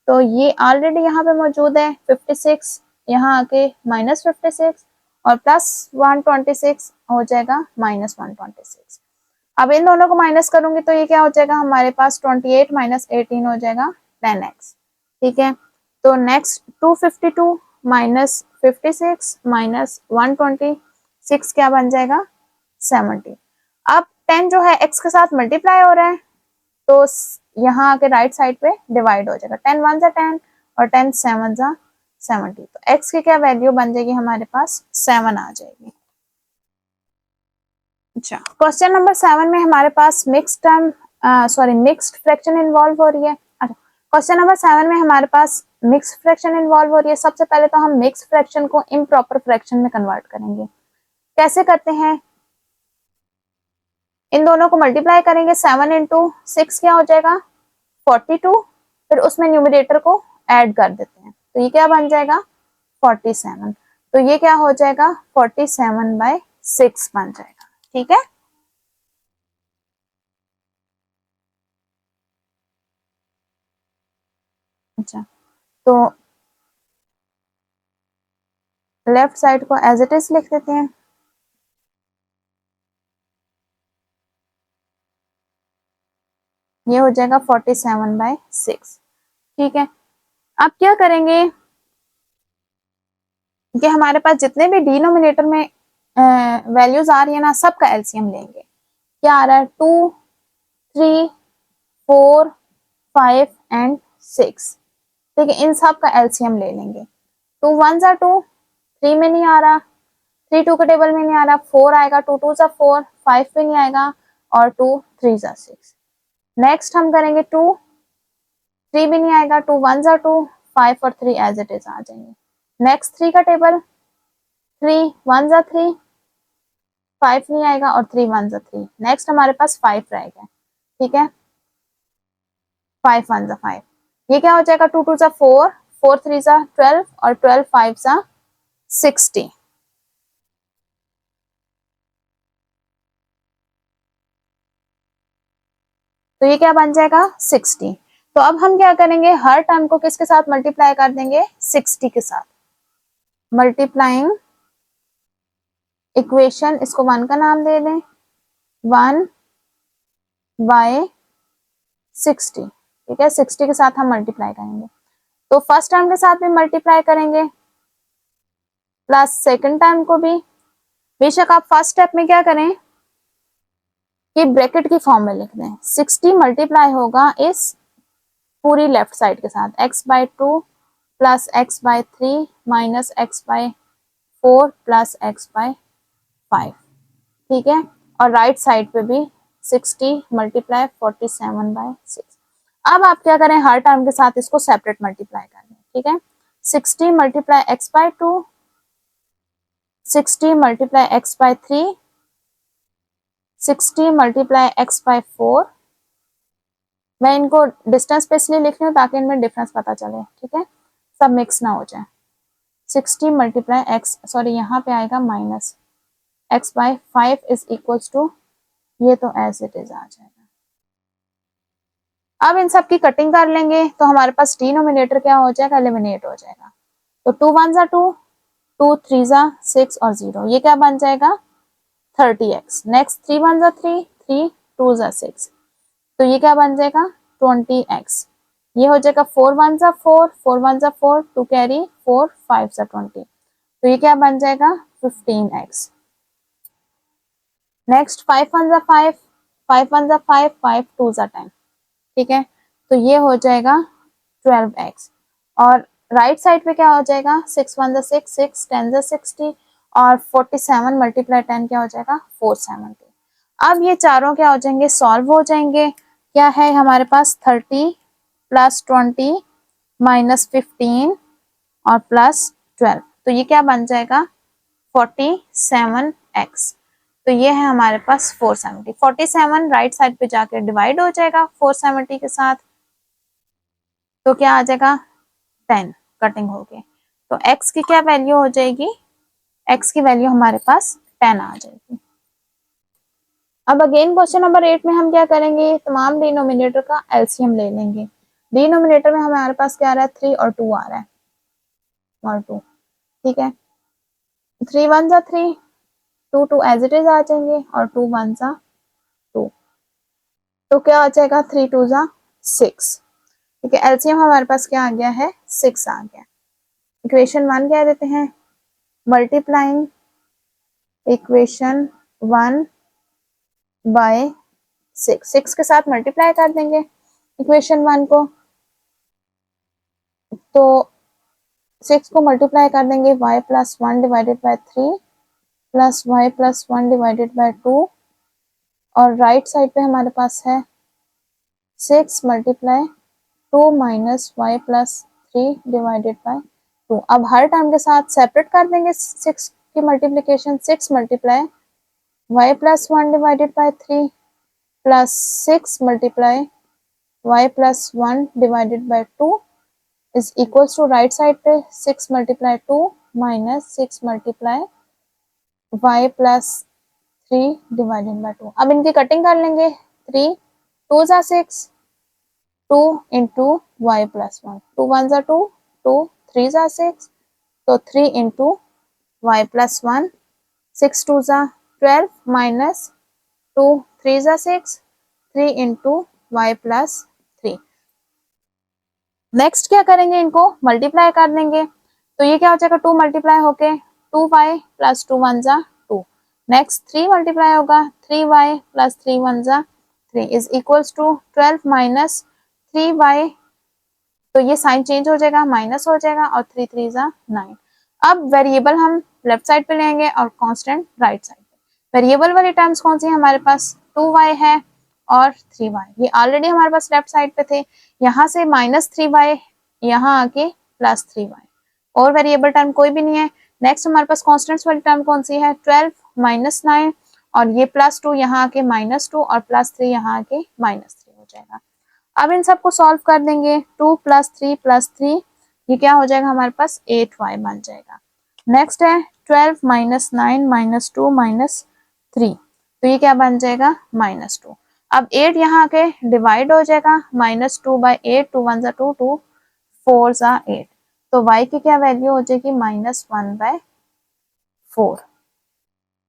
तो ये ऑलरेडी यहाँ पे मौजूद है। 56 यहाँ आके -56 और +126 हो जाएगा -126। अब इन दोनों को माइनस करूंगी तो ये क्या हो जाएगा, हमारे पास 28 - 18 हो जाएगा 10x। ठीक है, तो नेक्स्ट 252 - 56 - 126 क्या बन जाएगा 70। अब 10 जो है x के साथ मल्टीप्लाई हो रहा है तो यहाँ आके राइट साइड पे डिवाइड हो जाएगा, 10 1 जा 10 और 10 7 जा 70, तो x की क्या वैल्यू बन जाएगी, हमारे पास 7 आ जाएगी। अच्छा, क्वेश्चन नंबर 7 में हमारे पास मिक्स्ड फ्रैक्शन इन्वॉल्व हो रही है। अच्छा, क्वेश्चन नंबर 7 में हमारे पास मिक्स्ड फ्रैक्शन इन्वॉल्व हो रही है। सबसे पहले तो हम मिक्स्ड फ्रैक्शन को इम्प्रॉपर फ्रैक्शन में कन्वर्ट करेंगे। कैसे करते हैं, इन दोनों को मल्टीप्लाई करेंगे, 7 × 6 क्या हो जाएगा 42, फिर उसमें न्यूमरेटर को ऐड कर देते हैं तो ये क्या बन जाएगा 47, तो ये क्या हो जाएगा 47/6 बन जाएगा। ठीक है, अच्छा, तो लेफ्ट साइड को एज इट इज लिख देते हैं। ये हो जाएगा 47/6। ठीक है, अब क्या करेंगे कि हमारे पास जितने भी डिनोमिनेटर में वैल्यूज आ रही है ना, सबका एलसीएम लेंगे। क्या आ रहा है, 2, 3, 4, 5 एंड 6। ठीक है, इन सब का एलसीएम ले लेंगे। 2 1 जा 2, 3 में नहीं आ रहा, 3 2 के टेबल में नहीं आ रहा, 4 आएगा, 2 2 जा 4, 5 में नहीं आएगा, और 2 3 जा 6। नेक्स्ट हम करेंगे 2, 3 भी नहीं आएगा, 2 1 जा 2, 5 और 3 एज इट इज आ जाएंगे। नेक्स्ट 3 का टेबल, 3 1 जा 3, 5 नहीं आएगा, और 3 1 जा 3। नेक्स्ट हमारे पास 5 रहेगा। ठीक है, 5 1 जा 5, ये क्या हो जाएगा, 2 2 जा 4, 4 3 जा 12, और 12 5 जा 60। तो ये क्या बन जाएगा, 60। तो अब हम क्या करेंगे, हर टर्म को किसके साथ मल्टीप्लाई कर देंगे, 60 के साथ। मल्टीप्लाइंग इक्वेशन, इसको 1 का नाम दे दें, 1 बाय 60। ठीक है, 60 के साथ हम मल्टीप्लाई करेंगे। तो फर्स्ट टर्म के साथ भी मल्टीप्लाई करेंगे, प्लस सेकंड टर्म को भी। बेशक आप फर्स्ट स्टेप में क्या करें कि ब्रैकेट की फॉर्म में लिख दें। 60 मल्टीप्लाई होगा इस पूरी लेफ्ट साइड के साथ, x/2 plus x/3 minus x/4 plus x/5। ठीक है, और राइट साइड पे भी 60 मल्टीप्लाई 47/6। अब आप क्या करें, हर टर्म के साथ इसको सेपरेट मल्टीप्लाई कर दें। ठीक है, 60 multiply x/2, 60 multiply x/3, 60 multiply x/4। मैं इनको डिस्टेंस पे इसलिए लिख रही हूँ ताकि इनमें डिफरेंस पता चले। ठीक है, सब मिक्स ना हो जाए। 60 मल्टीप्लाई एक्स, सॉरी यहाँ पे आएगा minus x/5 is equals to, ये तो एज इट इज आ जाएगा। अब इन सब की कटिंग कर लेंगे तो हमारे पास डिनोमिनेटर क्या हो जाएगा, एलिमिनेट हो जाएगा। तो 2 1 जा 2, 2 3 जा 6 और 0, ये क्या बन जाएगा, 30x। नेक्स्ट 3 1 जा 3, 3 2 जा 6, तो ये क्या बन जाएगा, 20x। ये हो जाएगा 4 1 जा 4, 4 1 जा 4, 2 कैरी 4, 5 जा 20, तो ये क्या बन जाएगा, 15x। नेक्स्ट 5 1 जा 5, 5 1 जा 5, 5 2 जा 10। ठीक है, तो ये हो जाएगा 12x। और राइट साइड पे क्या हो जाएगा, 6 1 जा 6, 6 10 जा 60, और 47 मल्टीप्लाई 10 क्या हो जाएगा, 470। अब ये चारों क्या हो जाएंगे, सॉल्व हो जाएंगे। क्या है हमारे पास, 30 प्लस 20 माइनस 15 और प्लस 12, तो ये क्या बन जाएगा, 47x। तो ये है हमारे पास 470। 47 राइट साइड पे जाके डिवाइड हो जाएगा 470 के साथ, तो क्या आ जाएगा, 10 कटिंग हो गई। तो x की क्या वैल्यू हो जाएगी, x की वैल्यू हमारे पास 10 आ जाएगी। अब अगेन क्वेश्चन नंबर 8 में हम क्या करेंगे, तमाम डिनोमिनेटर का एलसीएम ले लेंगे। डिनोमिनेटर में हमारे पास क्या आ रहा है, 3 और 2 आ रहा है, और 2। ठीक है, 3 1 जा 3, 2 2 एज इट इज आ जाएंगे, और 2 1 जा 2, तो क्या आ जाएगा, 3 2 जा 6। ठीक है, एलसीएम हमारे पास क्या आ गया है, 6 आ गया। इक्वेशन 1 क्या देते हैं, मल्टीप्लाइंग इक्वेशन 1 बाय 6, 6 के साथ मल्टीप्लाई कर देंगे इक्वेशन 1 को, तो 6 को मल्टीप्लाई कर देंगे y plus 1 divided by 3 plus y plus 1 divided by 2, और राइट साइड पे हमारे पास है 6 multiply 2 minus y plus 3 divided by 2। अब हर टर्म के साथ सेपरेट कर देंगे 6 की multiplication, 6 multiply y plus 1 divided by 3 plus 6 multiply y plus 1 divided by 2 is equals to, right side पे 6 multiply 2 minus 6 multiply y plus 3 divided by 2। अब इनकी cutting कर लेंगे, 3 2 जा 6, 2 इंटू वाई प्लस 1, 2 1 जा 2, 2 3 जा 6, तो 3 इंटू y plus 1, 6 2 जा 12 minus 2 3 जा 6, 3 into y plus 3। नेक्स्ट क्या करेंगे, इनको मल्टीप्लाई कर देंगे, तो ये क्या हो जाएगा 2 मल्टीप्लाई होके 2y प्लस 2 1 जा 2। नेक्स्ट 3 मल्टीप्लाई होगा 3y प्लस 3 1 जा 3 is equals to 12 minus 3y, तो ये साइन चेंज हो जाएगा, माइनस हो जाएगा और 3 3 जा 9। अब वेरिएबल हम लेफ्ट साइड पे लेंगे और कांस्टेंट राइट साइड पे। वेरिएबल वाली टर्म्स कौन सी है हमारे पास, 2y है और 3y, ये ऑलरेडी हमारे पास लेफ्ट साइड पे थे, यहाँ से माइनस 3y यहाँ आके प्लस 3y, और वेरिएबल टर्म कोई भी नहीं है। नेक्स्ट हमारे पास कांस्टेंट्स वाली टर्म कौन सी है, 12 माइनस 9 और ये प्लस 2 यहाँ आके माइनस 2 और प्लस 3 यहाँ आके माइनस 3 हो जाएगा। अब इन सबको सॉल्व कर देंगे, 2 प्लस 3 ये क्या हो जाएगा हमारे पास 8y बन जाएगा। नेक्स्ट है 12 माइनस 9 माइनस 2 माइनस 3, तो ये क्या बन जाएगा -2। अब 8 यहाँ के डिवाइड हो जाएगा, -2 बाई 8, 2 1 जा 2, 2 4 जा 8, तो y की क्या वैल्यू हो जाएगी -1/4।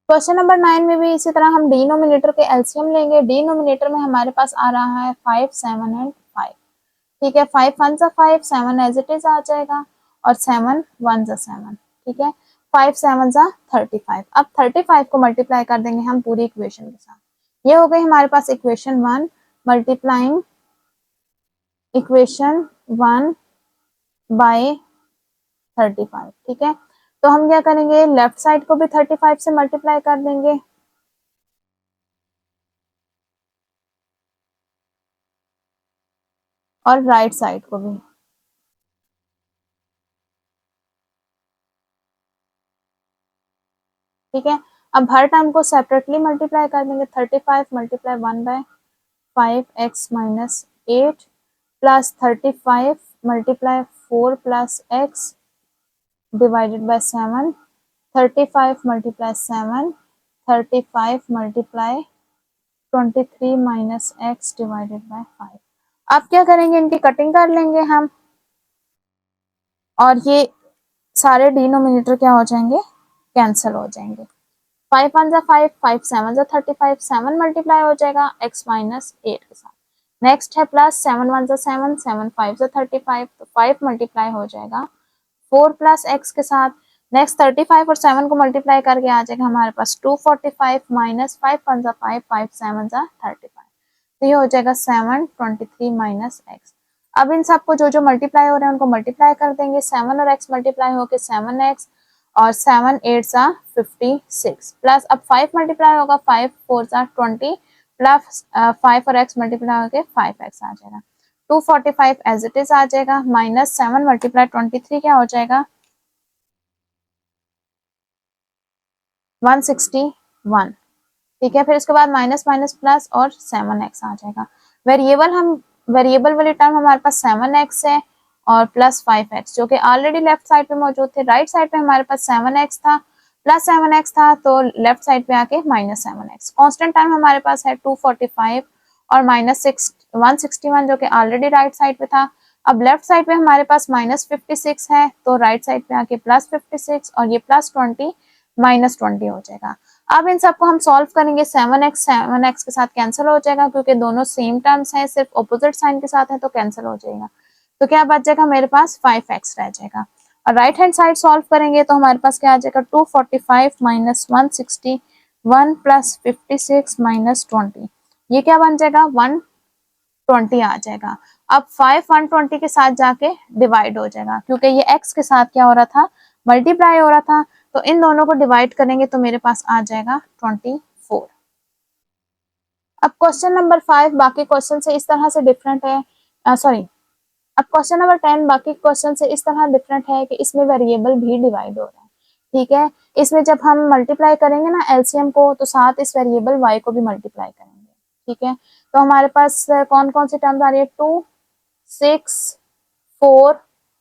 क्वेश्चन नंबर 9 में भी इसी तरह हम डिनोमिनेटर के एलसीएम लेंगे। डिनोमिनेटर में हमारे पास आ रहा है 5 7 एंड 5, ठीक है, 5 1 जा 5, 7 एज इट इज आ जाएगा और 7 1 जा 7, ठीक है, 5 7 जा 35। अब 35 को मल्टीप्लाई कर देंगे हम पूरी इक्वेशन के साथ, ये हो गई हमारे पास इक्वेशन 1 मल्टीप्लाइंग इक्वेशन 1 बाय 35, ठीक है। तो हम क्या करेंगे, लेफ्ट साइड को भी 35 से मल्टीप्लाई कर देंगे और राइट साइड को भी, ठीक है। अब हर टर्म को सेपरेटली मल्टीप्लाई कर देंगे, 35 multiply 1/5x minus 8 plus 35 multiply 4 plus x divided by 7, 35 multiply 7, 35 multiply 23 minus x divided by 5। अब क्या करेंगे, इनकी कटिंग कर लेंगे हम और ये सारे डिनोमिनेटर क्या हो जाएंगे, कैंसिल हो जाएंगे। 5 1 जा 5, 5 7 जा 35, 7 मल्टीप्लाई हो जाएगा x माइनस 8 के साथ। नेक्स्ट है प्लस 7 1 जा 7, 7 5 जा 35, तो 5 मल्टीप्लाई हो जाएगा 4 प्लस x के साथ। नेक्स्ट 35 और 7 को मल्टीप्लाई करके आ जाएगा हमारे पास 245 माइनस 5 1 जा 5, 5 7 जा 35, तो ये हो जाएगा 7 23 माइनस x। अब इन सबको जो जो मल्टीप्लाई हो रहे हैं उनको मल्टीप्लाई कर देंगे, 7 और x मल्टीप्लाई होके 7x और 7 8 जा 56 प्लस अब 5 मल्टीप्लाई होगा 5 4 जा 20 प्लस 5 और x मल्टीप्लाई होके 5x आ जाएगा, 245 एज इट इज आ जाएगा, माइनस 7 मल्टीप्लाई 23 क्या हो जाएगा 161, ठीक है। फिर इसके बाद माइनस माइनस प्लस और 7x आ जाएगा। वेरिएबल वाली टर्म हमारे पास 7x है और प्लस 5x जो कि ऑलरेडी लेफ्ट साइड पे मौजूद थे। राइट साइड पे हमारे पास 7x था प्लस 7x था, तो लेफ्ट साइड पे आके माइनस 7x। कांस्टेंट टर्म हमारे पास है 245 और माइनस 161 जो कि ऑलरेडी राइट साइड पे था। अब लेफ्ट साइड पे हमारे पास माइनस 56 है, तो राइट साइड पे आके प्लस 56 और ये प्लस 20 माइनस 20 हो जाएगा। अब इन सबको हम सॉल्व करेंगे, 7x के साथ कैंसिल हो जाएगा क्योंकि दोनों सेम टर्म्स हैं, सिर्फ ऑपोजिट साइन के साथ है तो कैंसिल हो जाएगा। तो क्या बच जाएगा मेरे पास 5x रह जाएगा। और राइट हैंड साइड सॉल्व करेंगे तो हमारे पास क्या आ जाएगा 245 माइनस 161 प्लस 56 माइनस 20, ये क्या बन जाएगा 120 आ जाएगा। अब 5 120 के साथ जाके डिवाइड हो जाएगा क्योंकि ये x के साथ क्या हो रहा था, मल्टीप्लाई हो रहा था, तो इन दोनों को डिवाइड करेंगे तो मेरे पास आ जाएगा 24। अब क्वेश्चन नंबर 5 बाकी क्वेश्चन से इस तरह से डिफरेंट है, सॉरी अब क्वेश्चन नंबर 10 बाकी क्वेश्चन से इस तरह डिफरेंट है कि इसमें वेरिएबल भी डिवाइड हो रहा है, ठीक है। इसमें जब हम मल्टीप्लाई करेंगे ना एलसीएम को तो साथ इस वेरिएबल y को भी मल्टीप्लाई करेंगे, ठीक है। तो हमारे पास कौन कौन सी टर्म्स आ रही है 2 6 4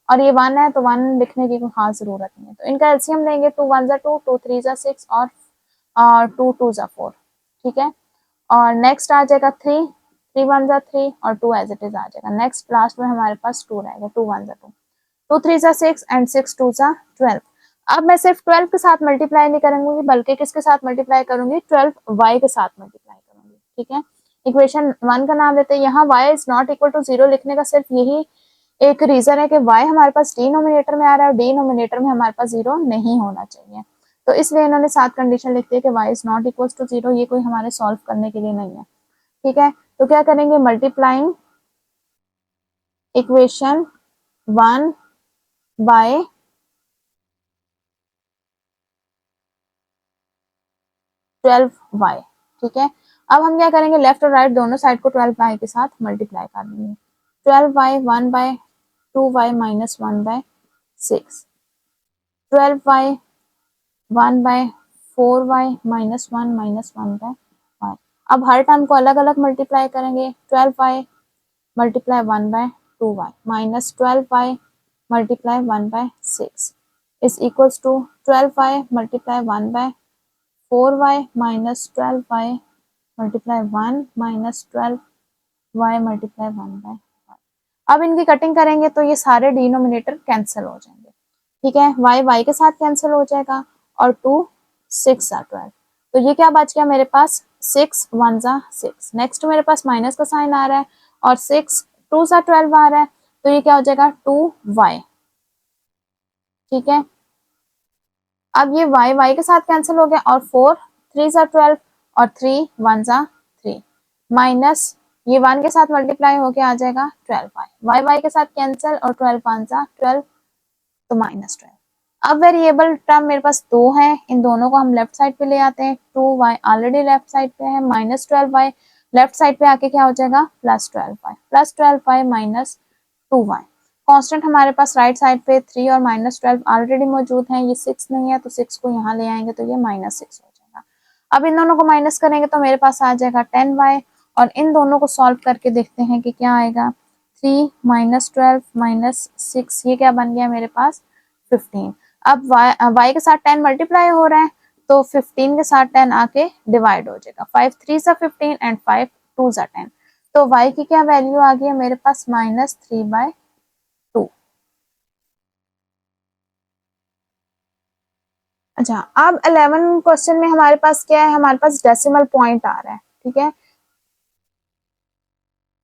और ये 1 है तो 1 लिखने की कोई खास जरूरत नहीं है, तो इनका एलसीएम लेंगे 2 1 जा 2, 2 3 जा 6 और 2 2 जा 4, ठीक है। और नेक्स्ट आ जाएगा 3 3 1 जा 3 और 2 एज इट इज आ जाएगा। नेक्स्ट लास्ट में हमारे पास 2 रहेगा, 2 1 जा 2, 2 3 जा 6 एंड 6 2 जा 12। अब मैं सिर्फ 12 के साथ मल्टीप्लाई नहीं करूंगी, बल्कि किसके साथ मल्टीप्लाई करूंगी, 12y के साथ मल्टीप्लाई करूंगी। ठीक है, इक्वेशन 1 का नाम देते हैं। यहाँ y is not equal to 0 लिखने का सिर्फ यही एक रीजन है कि y हमारे पास डिनोमिनेटर में आ रहा है और डिनोमिनेटर में हमारे पास 0 नहीं होना चाहिए, तो इसलिए इन्होंने 7 कंडीशन लिखती है कि y is not equal to 0। ये कोई हमारे सॉल्व करने के लिए नहीं है। ठीक है, तो क्या करेंगे, मल्टीप्लाइंग इक्वेशन 1 बाय 12y। ठीक है, अब हम क्या करेंगे, लेफ्ट और राइट दोनों साइड को 12y के साथ मल्टीप्लाई कर देंगे। 12y 1 by 2y minus 1 by 6, 12y 1 by 4y minus 1 by y। अब हर टर्म को अलग अलग मल्टीप्लाई करेंगे। 12y multiply 1 by 2y minus 12y multiply 1 by 6 is equals to 12y multiply 1 by 4y minus 12y multiply 1 minus 12y multiply 1 by 1। अब इनकी cutting करेंगे तो ये सारे डिनोमिनेटर कैंसिल हो जाएंगे। ठीक है, y के साथ कैंसिल हो जाएगा और 2 6 12, तो ये क्या बच गया मेरे पास, 6 1 6। नेक्स्ट मेरे पास माइनस का साइन आ रहा है और 6 2 12 आ रहा है, तो ये क्या हो जाएगा 2y। ठीक है, अब ये y के साथ कैंसिल हो गया और 4 3 12 और 3 1 3 माइनस ये 1 के साथ मल्टीप्लाई होके आ जाएगा 12y, y के साथ कैंसिल और 12 1 12, तो माइनस 12। अब वेरिएबल टर्म मेरे पास 2 है, इन दोनों को हम लेफ्ट साइड पे ले आते हैं। 2y ऑलरेडी लेफ्ट साइड पे है, माइनस 12y लेफ्ट साइड पे आके क्या हो जाएगा, plus 12y minus 2y। Constant हमारे पास राइट साइड पे 3 और माइनस 12 ऑलरेडी मौजूद है, ये 6 नहीं है तो 6 को यहाँ ले आएंगे तो ये माइनस 6 हो जाएगा। अब इन दोनों को माइनस करेंगे तो मेरे पास आ जाएगा 10y, और इन दोनों को सॉल्व करके देखते हैं कि क्या आएगा। 3 माइनस 12 माइनस 6, ये क्या बन गया मेरे पास 15। अब y के साथ 10 मल्टीप्लाई हो रहा है तो 15 के साथ 10 आके डिवाइड हो जाएगा। 5 3 15 एंड 5 2 10, तो y की क्या वैल्यू आ गई है मेरे पास माइनस 3/2। अच्छा, अब 11 क्वेश्चन में हमारे पास क्या है, हमारे पास डेसिमल पॉइंट आ रहा है। ठीक है,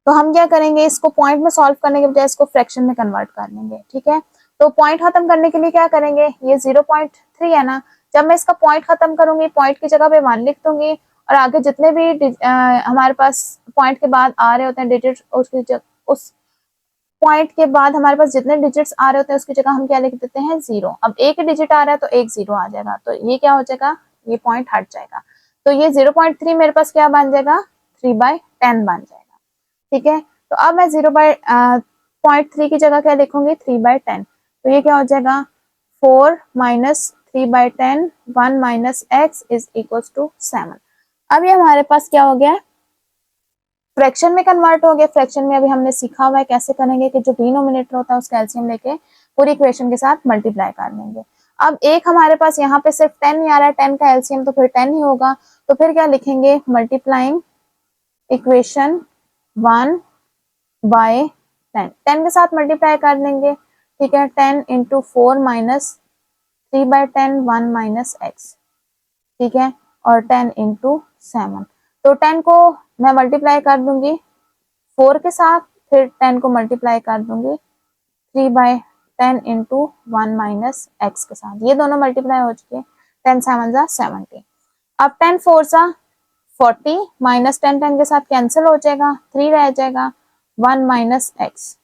तो हम क्या करेंगे, इसको पॉइंट में सॉल्व करने के बजाय इसको फ्रैक्शन में कन्वर्ट कर लेंगे। ठीक है, तो पॉइंट खत्म करने के लिए क्या करेंगे, ये 0.3 है ना, जब मैं इसका पॉइंट खत्म करूंगी पॉइंट की जगह पे 1 लिख दूंगी और आगे जितने भी हमारे पास पॉइंट के बाद आ रहे होते हैं डिजिट, उस पॉइंट के बाद हमारे पास जितने डिजिट्स आ रहे होते हैं उसकी जगह हम क्या लिख देते हैं 0। अब एक डिजिट आ रहा है तो एक 0 आ जाएगा, तो ये क्या हो जाएगा, ये पॉइंट हट जाएगा, तो ये 0.3 मेरे पास क्या बन जाएगा, 3/10 बन जाएगा। ठीक है, तो अब मैं 0.3 की जगह क्या लिखूंगी, 3/10, तो ये क्या हो जाएगा 4 minus 3/10 1 minus x is equal to 7। अब ये हमारे पास क्या हो गया, फ्रैक्शन में कन्वर्ट हो गया। फ्रैक्शन में अभी हमने सीखा हुआ है कैसे करेंगे कि जो डिनोमिनेटर होता है उसका एलसीएम लेके पूरी इक्वेशन के साथ मल्टीप्लाई कर देंगे। अब एक हमारे पास यहाँ पे सिर्फ 10 ही आ रहा है, 10 का एलसीएम तो फिर 10 ही होगा, तो फिर क्या लिखेंगे, मल्टीप्लाइंग इक्वेशन 1 बाय 10, 10 के साथ मल्टीप्लाई कर देंगे। ठीक है, 10 इंटू 4 माइनस 3/10 1 माइनस एक्स। ठीक है, और 10 इंटू 7, तो 10 को मैं मल्टीप्लाई कर दूंगी 4 के साथ, फिर 10 को मल्टीप्लाई कर दूंगी 3/10 इंटू 1 माइनस एक्स के साथ, ये दोनों मल्टीप्लाई हो चुके हैं। 10 7 70, अब 10 4 40 माइनस 10 10 के साथ कैंसिल हो जाएगा, 3 रह जाएगा 1 माइनस एक्स।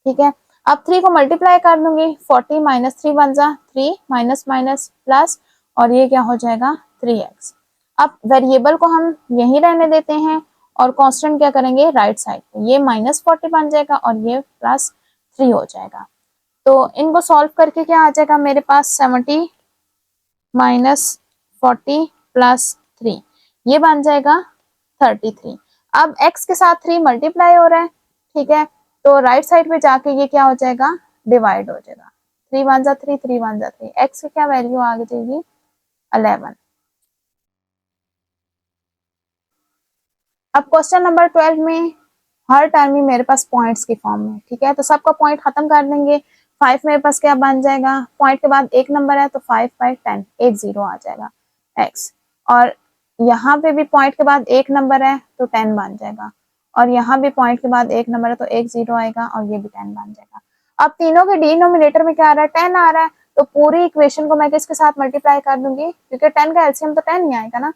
ठीक है, अब 3 को मल्टीप्लाई कर दूंगी 40 माइनस 3 1 3 माइनस माइनस प्लस, और ये क्या हो जाएगा 3x। अब वेरिएबल को हम यहीं रहने देते हैं और कांस्टेंट क्या करेंगे राइट साइड पे, ये -40 बन जाएगा और ये +3 हो जाएगा। तो इनको सॉल्व करके क्या आ जाएगा मेरे पास 70 माइनस 40 प्लस 3, ये बन जाएगा 33। अब x के साथ 3 मल्टीप्लाई हो रहा है। ठीक है, तो राइट साइड पे जाके ये क्या हो जाएगा, डिवाइड हो जाएगा। 3 1 3 3 1 3, x की क्या वैल्यू आ जाएगी 11। अब क्वेश्चन नंबर 12 में हर टर्म ही मेरे पास पॉइंट्स की फॉर्म में। ठीक है, तो सबका पॉइंट खत्म कर देंगे। 5 मेरे पास क्या बन जाएगा, पॉइंट के बाद एक नंबर है तो 5/10, एक जीरो आ जाएगा x। और यहाँ पे भी पॉइंट के बाद एक नंबर है तो 10 बन जाएगा, और यहाँ भी पॉइंट के बाद एक नंबर है तो एक जीरो आएगा और ये भी 10 बन जाएगा। अब तीनों के डिनोमिनेटर में क्या आ रहा है, 10 आ रहा है, तो पूरी इक्वेशन को मैं किसके साथ मल्टीप्लाई कर दूंगी, क्योंकि 10 का एलसीएम तो 10 ही आएगा ना।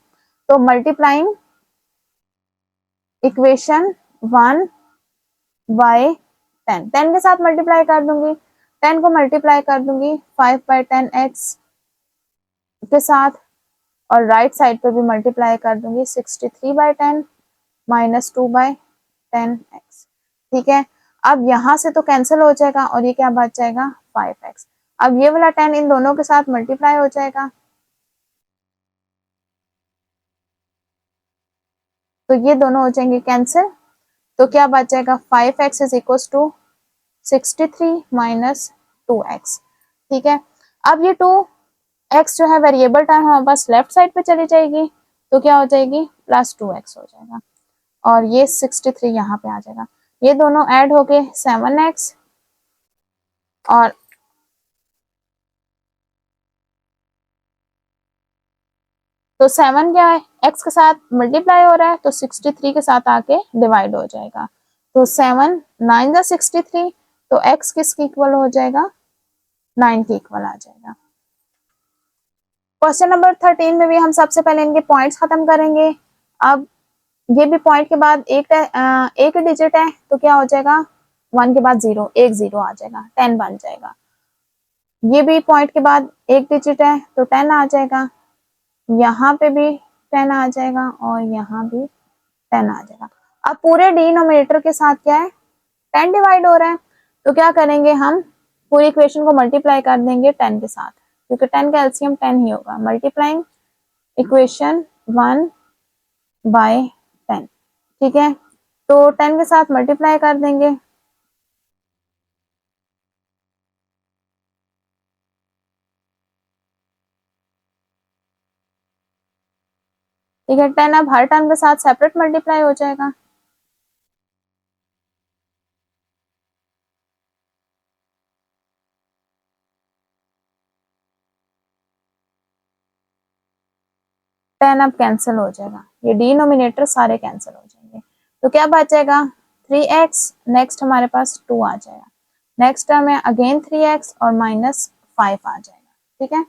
तो मल्टीप्लाइंग इक्वेशन 1 बाय 10, 10 के साथ मल्टीप्लाई कर दूंगी, 10 को मल्टीप्लाई कर दूंगी 5/10x के साथ, और राइट साइड पे भी मल्टीप्लाई कर दूंगी 63/10 माइनस 2/10x। ठीक है, अब यहां से तो कैंसिल हो जाएगा और ये क्या बच जाएगा 5x। अब ये वाला 10 इन दोनों के साथ मल्टीप्लाई हो जाएगा, तो ये दोनों हो जाएंगे कैंसिल, तो क्या बच जाएगा 5x is equal to 63 minus 2x। ठीक है, अब ये 2x जो है वेरिएबल टर्म हमारे पास लेफ्ट साइड पे चली जाएगी, तो क्या हो जाएगी प्लस 2x हो जाएगा, और ये 63 यहाँ पे आ जाएगा, ये दोनों ऐड हो गए 7x, और तो 7 क्या है x के साथ मल्टीप्लाई हो रहा है तो 63 के साथ आके डिवाइड हो जाएगा, तो 7 9 जा 63, तो x किसके इक्वल हो जाएगा 9 के इक्वल आ जाएगा। क्वेश्चन नंबर 13 में भी हम सबसे पहले इनके पॉइंट्स खत्म करेंगे। अब ये भी पॉइंट के बाद एक डिजिट है तो क्या हो जाएगा 1 के बाद 0, एक जीरो आ जाएगा 10 बन जाएगा। ये भी पॉइंट के बाद एक डिजिट है तो 10 आ जाएगा, यहाँ पे भी 10 आ जाएगा और यहाँ भी 10 आ जाएगा। अब पूरे डिनोमिनेटर के साथ क्या है 10 डिवाइड हो रहा है, तो क्या करेंगे हम पूरी इक्वेशन को मल्टीप्लाई कर देंगे 10 के साथ, क्योंकि 10 का एलसीएम 10 ही होगा। Multiplying equation 1 by 10। ठीक है, तो 10 के साथ मल्टीप्लाई कर देंगे, ठीक है 10 अब हर टर्म के साथ सेपरेट मल्टीप्लाई हो जाएगा, टेन अब कैंसिल हो जाएगा, ये डिनोमिनेटर सारे कैंसिल हो जाएंगे, तो क्या बचेगा 3x, नेक्स्ट हमारे पास 2 आ जाएगा, नेक्स्ट टर्म है अगेन 3x और माइनस 5 आ जाएगा। ठीक है,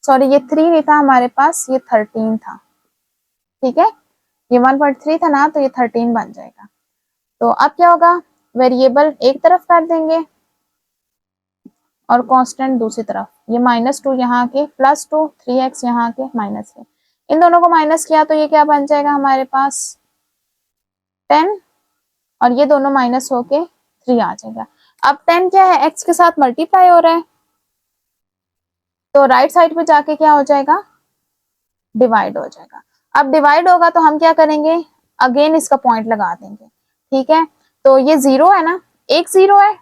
सॉरी ये 3 नहीं था हमारे पास, ये 13 था। ठीक है, ये 1.3 था ना, तो ये 13 बन जाएगा। तो अब क्या होगा, वेरिएबल एक तरफ कर देंगे और कांस्टेंट दूसरी तरफ, ये -2 यहाँ के +2, 3x यहाँ के -3, इन दोनों को माइनस किया तो ये क्या बन जाएगा हमारे पास 10, और ये दोनों माइनस होके 3 आ जाएगा। अब 10 क्या है x के साथ मल्टीप्लाई हो रहा है, तो राइट साइड पे जाके क्या हो जाएगा डिवाइड हो जाएगा। अब डिवाइड होगा तो हम क्या करेंगे अगेन इसका पॉइंट लगा देंगे। ठीक है, तो ये 0 है ना, एक 0 है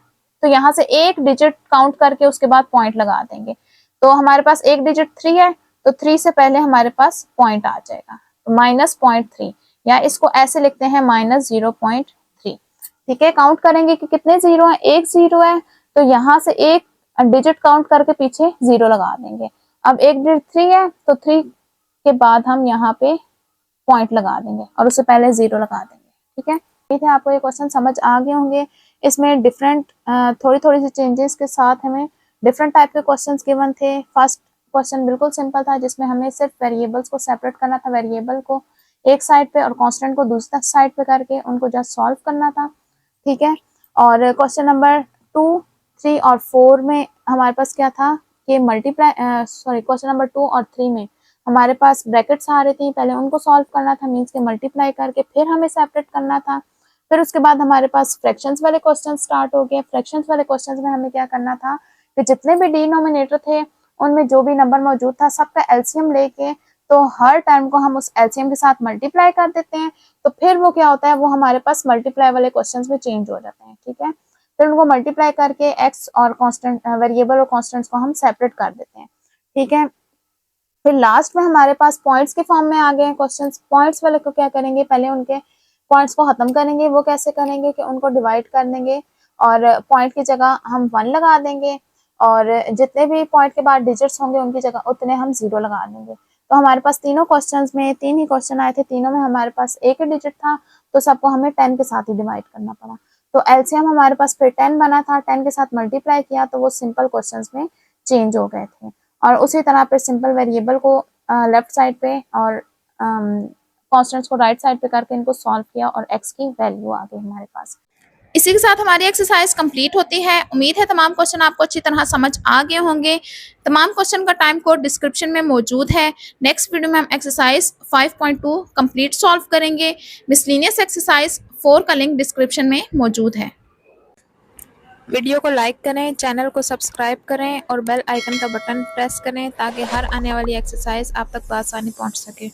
तो यहाँ से एक डिजिट काउंट करके उसके बाद पॉइंट लगा देंगे, तो हमारे पास एक डिजिट 3 है तो 3 से पहले हमारे पास पॉइंट आ जाएगा, तो -0.3, या इसको ऐसे लिखते हैं -0.3। ठीक है, काउंट करेंगे कि कितने जीरो है, एक 0 है तो यहाँ से एक डिजिट काउंट करके पीछे 0 लगा देंगे। अब एक डिजिट 3 है तो 3 के बाद हम यहाँ पे पॉइंट लगा देंगे और उससे पहले 0 लगा देंगे। ठीक है, ठीक है, आपको ये क्वेश्चन समझ आ गए होंगे। इसमें डिफरेंट थोड़ी थोड़ी सी चेंजेस के साथ हमें डिफरेंट टाइप के क्वेश्चंस गिवन थे। फर्स्ट क्वेश्चन बिल्कुल सिंपल था जिसमें हमें सिर्फ वेरिएबल्स को सेपरेट करना था, वेरिएबल को एक साइड पे और कांस्टेंट को दूसरी साइड पे करके उनको जस्ट सॉल्व करना था। ठीक है, और क्वेश्चन नंबर 2, 3 और 4 में हमारे पास क्या था कि मल्टीप्लाई सॉरी क्वेश्चन नंबर 2 और 3 में हमारे पास ब्रैकेट्स आ रही थी, पहले उनको सॉल्व करना था, मीन्स के मल्टीप्लाई करके फिर हमें सेपरेट करना था। फिर उसके बाद हमारे पास फ्रैक्शंस वाले क्वेश्चन स्टार्ट हो गए। फ्रैक्शंस वाले क्वेश्चंस में हमें क्या करना था कि जितने भी डिनोमिनेटर थे उनमें जो भी नंबर मौजूद था सबका एलसीएम लेके तो हर टर्म को हम उस एलसीएम के साथ मल्टीप्लाई कर देते हैं, तो फिर वो क्या होता है वो हमारे पास मल्टीप्लाई वाले क्वेश्चंस में चेंज हो जाते हैं। ठीक है, फिर उनको मल्टीप्लाई करके एक्स और कांस्टेंट वेरिएबल और कांस्टेंट्स को हम सेपरेट कर देते हैं। ठीक है, फिर लास्ट में हमारे पास पॉइंट्स के फॉर्म में आ गए क्वेश्चंस। पॉइंट्स वाले को क्या करेंगे, पहले उनके पॉइंट्स को खत्म करेंगे। वो कैसे करेंगे कि उनको डिवाइड कर देंगे और पॉइंट की जगह हम 1 लगा देंगे और जितने भी पॉइंट के बाद डिजिट्स होंगे उनकी जगह उतने हम 0 लगा देंगे। तो हमारे पास तीनों क्वेश्चंस में 3 ही क्वेश्चन आए थे, तीनों में हमारे पास एक ही डिजिट था, तो सबको हमें 10 के साथ ही डिवाइड करना पड़ा। तो एलसीएम हमारे पास फिर 10 बना था, 10 के साथ मल्टीप्लाई किया तो वो सिंपल क्वेश्चंस में चेंज हो गए थे। और उसी तरह पे सिंपल वेरिएबल को लेफ्ट साइड पे और कॉन्स्टेंट्स को राइट साइड पे करके इनको सॉल्व किया और एक्स की वैल्यू आ गई हमारे पास। इसी के साथ हमारी एक्सरसाइज कंप्लीट होती है। उम्मीद है तमाम क्वेश्चन आपको अच्छी तरह समझ आ गए होंगे। तमाम क्वेश्चन का टाइम कोड डिस्क्रिप्शन में मौजूद है। नेक्स्ट वीडियो में हम एक्सरसाइज 5.2 कंप्लीट सॉल्व करेंगे। मिसलिनियस एक्सरसाइज 4 का लिंक डिस्क्रिप्शन में मौजूद है। वीडियो को लाइक करें, चैनल को सब्सक्राइब करें और बेल आइकन का बटन प्रेस करें ताकि हर आने वाली एक्सरसाइज आप तक आसानी पहुंच सके।